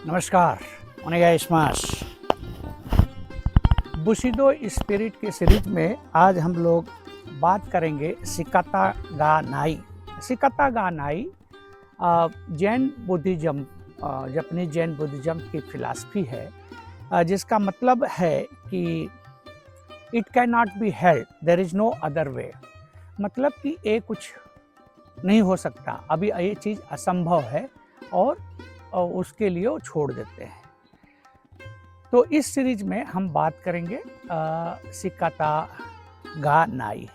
नमस्कार, ओनेगाइस्मास। बुशिदो स्पिरिट के सीरीज में आज हम लोग बात करेंगे शिकाता गा नाई। शिकाता गा नाई Zen Buddhism, Japanese Zen Buddhism की फिलॉसफी है, जिसका मतलब है कि it can not be held, there is no other way. मतलब कि ये कुछ नहीं हो सकता, अभी ये चीज़ असंभव है और उसके लिए वो छोड़ देते हैं। तो इस सीरीज में हम बात करेंगे शिकाता गा नाई।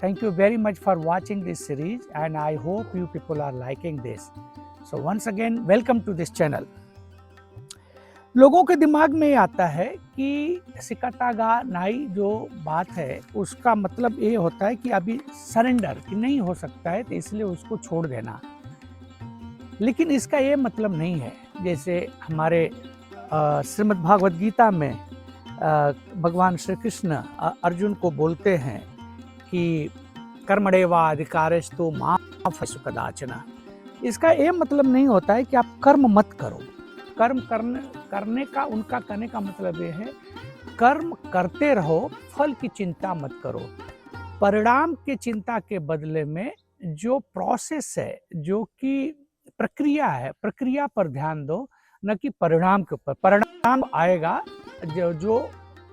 Thank you very much for watching this series and I hope you people are liking this. So once again welcome to this channel. लोगों के दिमाग में ये आता है कि शिकाता गा नाई जो बात है उसका मतलब ये होता है कि अभी सरेंडर कि नहीं हो सकता है तो इसलिए उसको छोड़ देना। लेकिन इसका ये मतलब नहीं है। जैसे हमारे श्रीमद् भागवत गीता में भगवान श्री कृष्ण अर्जुन को बोलते हैं कि कर्मणेवा अधिकारस्तु मा फसु कदाचन। इसका ये मतलब नहीं होता है कि आप कर्म मत करो। कर्म करने का उनका कहने का मतलब ये है कर्म करते रहो, फल की चिंता मत करो। परिणाम की चिंता के बदले में जो प्रोसेस है, जो कि प्रक्रिया है, प्रक्रिया पर ध्यान दो, न कि परिणाम के ऊपर। परिणाम आएगा, जो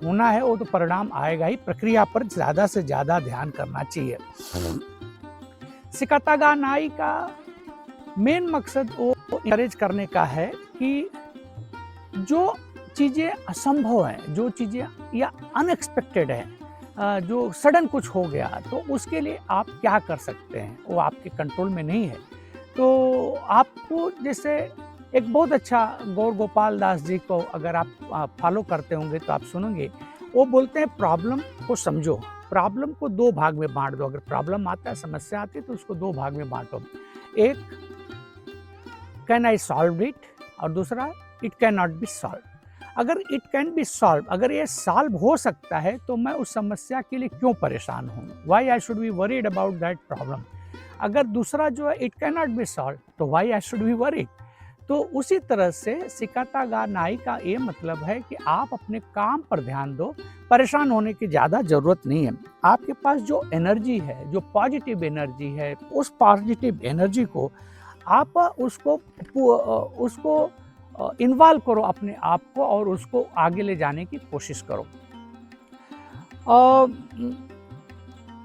होना है वो तो परिणाम आएगा ही, प्रक्रिया पर ज़्यादा से ज़्यादा ध्यान करना चाहिए। शिकाता गा नाई का मेन मकसद वो एनकरेज करने का है कि जो चीज़ें असंभव हैं, जो चीज़ें या अनएक्सपेक्टेड हैं, जो सडन कुछ हो गया, तो उसके लिए आप क्या कर सकते हैं, वो आपके कंट्रोल में नहीं है। तो आपको जैसे एक बहुत अच्छा गौर गोपाल दास जी को अगर आप फॉलो करते होंगे तो आप सुनेंगे, वो बोलते हैं प्रॉब्लम को समझो, प्रॉब्लम को दो भाग में बांट दो। अगर प्रॉब्लम आता है, समस्या आती है तो उसको दो भाग में बांटो। एक कैन आई सॉल्व इट और दूसरा it can not be solve. अगर इट कैन बी सॉल्व, अगर ये सॉल्व हो सकता है तो मैं उस समस्या के लिए क्यों परेशान हूँ, why I should be worried about that problem. अगर दूसरा जो है it can not be solve तो why I should be worried. तो उसी तरह से शिकाता गा नाई का ये मतलब है कि आप अपने काम पर ध्यान दो, परेशान होने की ज़्यादा ज़रूरत नहीं है। आपके पास जो एनर्जी है, जो पॉजिटिव एनर्जी है, उस पॉजिटिव एनर्जी को आप उसको इन्वॉल्व करो अपने आप को और उसको आगे ले जाने की कोशिश करो।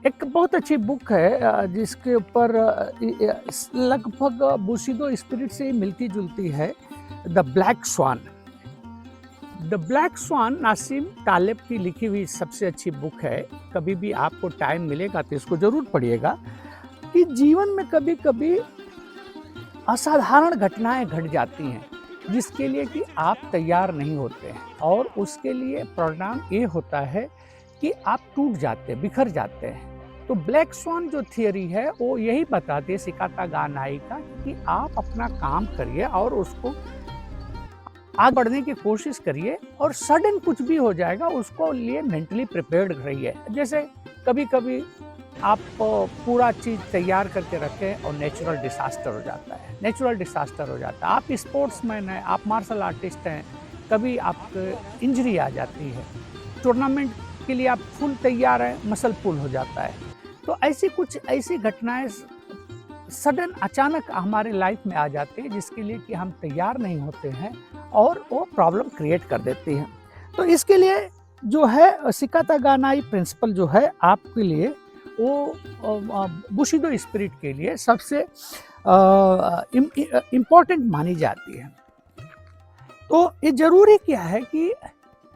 एक बहुत अच्छी बुक है जिसके ऊपर लगभग बुशिदो स्पिरिट से मिलती जुलती है, the black swan. The black swan Nassim Taleb की लिखी हुई सबसे अच्छी बुक है। कभी भी आपको टाइम मिलेगा तो इसको ज़रूर पढ़िएगा। कि जीवन में कभी कभी असाधारण घटनाएं घट जाती हैं जिसके लिए कि आप तैयार नहीं होते हैं, और उसके लिए परिणाम ये होता है कि आप टूट जाते हैं, बिखर जाते हैं। तो ब्लैक स्वान जो थियरी है वो यही बताती है शिकाता गा नाई का कि आप अपना काम करिए और उसको आगे बढ़ने की कोशिश करिए, और सडन कुछ भी हो जाएगा उसको लिए मेंटली प्रिपेयर्ड रहिए। जैसे कभी कभी आप पूरा चीज़ तैयार करके रखें और नेचुरल डिसास्टर हो जाता है, नेचुरल डिसास्टर हो जाता है। आप स्पोर्ट्समैन हैं, आप मार्शल आर्टिस्ट हैं, कभी आपको इंजरी आ जाती है, टूर्नामेंट के लिए आप फुल तैयार हैं, मसल पुल हो जाता है। तो ऐसी घटनाएं सडन अचानक हमारे लाइफ में आ जाती है जिसके लिए कि हम तैयार नहीं होते हैं और वो प्रॉब्लम क्रिएट कर देती है। तो इसके लिए जो है शिकाता गा नाई प्रिंसिपल जो है आपके लिए वो बुशिदो स्पिरिट के लिए सबसे इम्पोर्टेंट मानी जाती है। तो ये जरूरी क्या है कि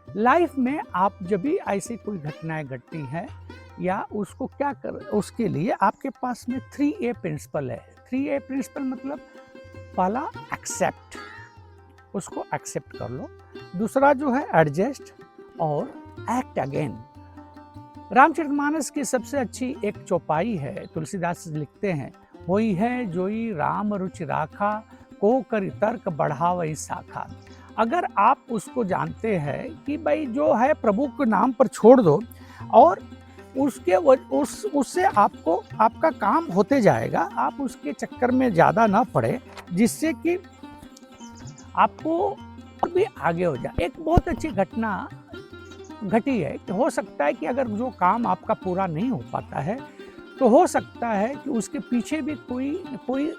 लाइफ में आप जब भी ऐसी कोई घटनाएं घटती हैं या उसको क्या कर, उसके लिए आपके पास में 3A प्रिंसिपल है। 3A प्रिंसिपल मतलब पहला एक्सेप्ट, उसको एक्सेप्ट कर लो। दूसरा जो है एडजस्ट और एक्ट अगेन। रामचरितमानस की सबसे अच्छी एक चौपाई है, तुलसीदास लिखते हैं, होई है जोई राम रुचि राखा, को कर तर्क बढ़ावई शाखा। अगर आप उसको जानते हैं कि भाई जो है प्रभु के नाम पर छोड़ दो और उससे आपको आपका काम होते जाएगा, आप उसके चक्कर में ज़्यादा ना पड़े, जिससे कि आपको और भी आगे हो जाए। एक बहुत अच्छी घटना घटी है कि हो सकता है कि अगर जो काम आपका पूरा नहीं हो पाता है, तो हो सकता है कि उसके पीछे भी कोई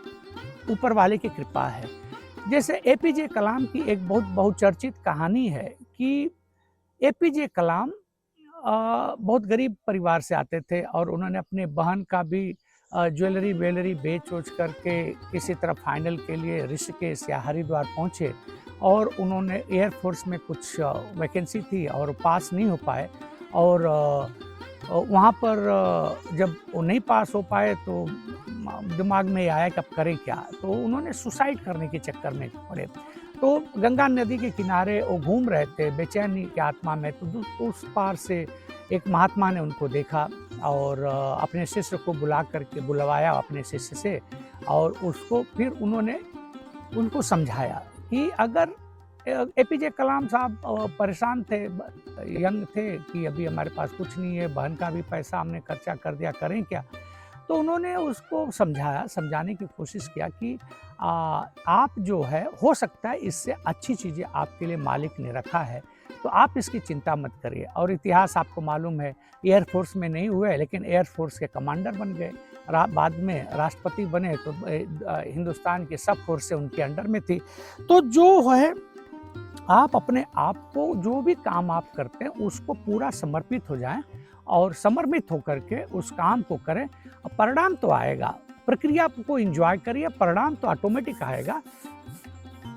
ऊपर वाले की कृपा है। जैसे एपीजे कलाम की एक बहुत बहुचर्चित कहानी है कि एपीजे कलाम बहुत गरीब परिवार से आते थे और उन्होंने अपने बहन का भी ज्वेलरी वेलरी बेच करके किसी तरह फाइनल के लिए ऋषिकेश या हरिद्वार पहुँचे और उन्होंने एयरफोर्स में कुछ वैकेंसी थी और पास नहीं हो पाए और वहाँ पर जब वो नहीं पास हो पाए तो दिमाग में आया कि अब करें क्या, तो उन्होंने सुसाइड करने के चक्कर में पड़े। तो गंगा नदी के किनारे वो घूम रहे थे बेचैनी की आत्मा में, तो उस पार से एक महात्मा ने उनको देखा और अपने शिष्य को बुलवाया अपने शिष्य से और उसको फिर उन्होंने उनको समझाया कि अगर एपीजे कलाम साहब परेशान थे, यंग थे कि अभी हमारे पास कुछ नहीं है, बहन का भी पैसा हमने खर्चा कर दिया, करें क्या। तो उन्होंने उसको समझाने की कोशिश किया कि आप जो है हो सकता है इससे अच्छी चीज़ें आपके लिए मालिक ने रखा है, तो आप इसकी चिंता मत करिए। और इतिहास आपको मालूम है, एयरफोर्स में नहीं हुए लेकिन एयरफोर्स के कमांडर बन गए, बाद में राष्ट्रपति बने, तो हिंदुस्तान की सब फोर्सें उनके अंडर में थी। तो जो है आप अपने आप को जो भी काम आप करते हैं उसको पूरा समर्पित हो जाएं और समर्पित होकर के उस काम को करें, परिणाम तो आएगा। प्रक्रिया को एंजॉय करिए, परिणाम तो ऑटोमेटिक आएगा।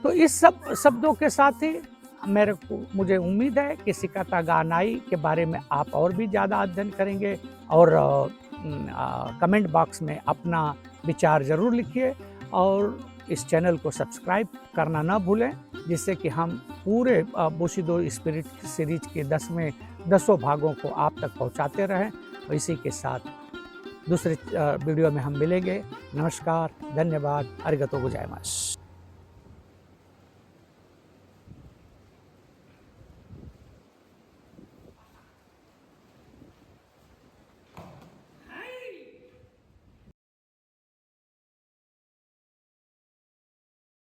तो इस सब शब्दों के साथ ही मुझे उम्मीद है कि सिकाता गा नाई के बारे में आप और भी ज़्यादा अध्ययन करेंगे और कमेंट बॉक्स में अपना विचार ज़रूर लिखिए और इस चैनल को सब्सक्राइब करना ना भूलें, जिससे कि हम पूरे बुशिदो स्पिरिट सीरीज के 10 भागों को आप तक पहुंचाते रहें। और इसी के साथ दूसरे वीडियो में हम मिलेंगे। नमस्कार, धन्यवाद, अरिगतो गोजाइमास।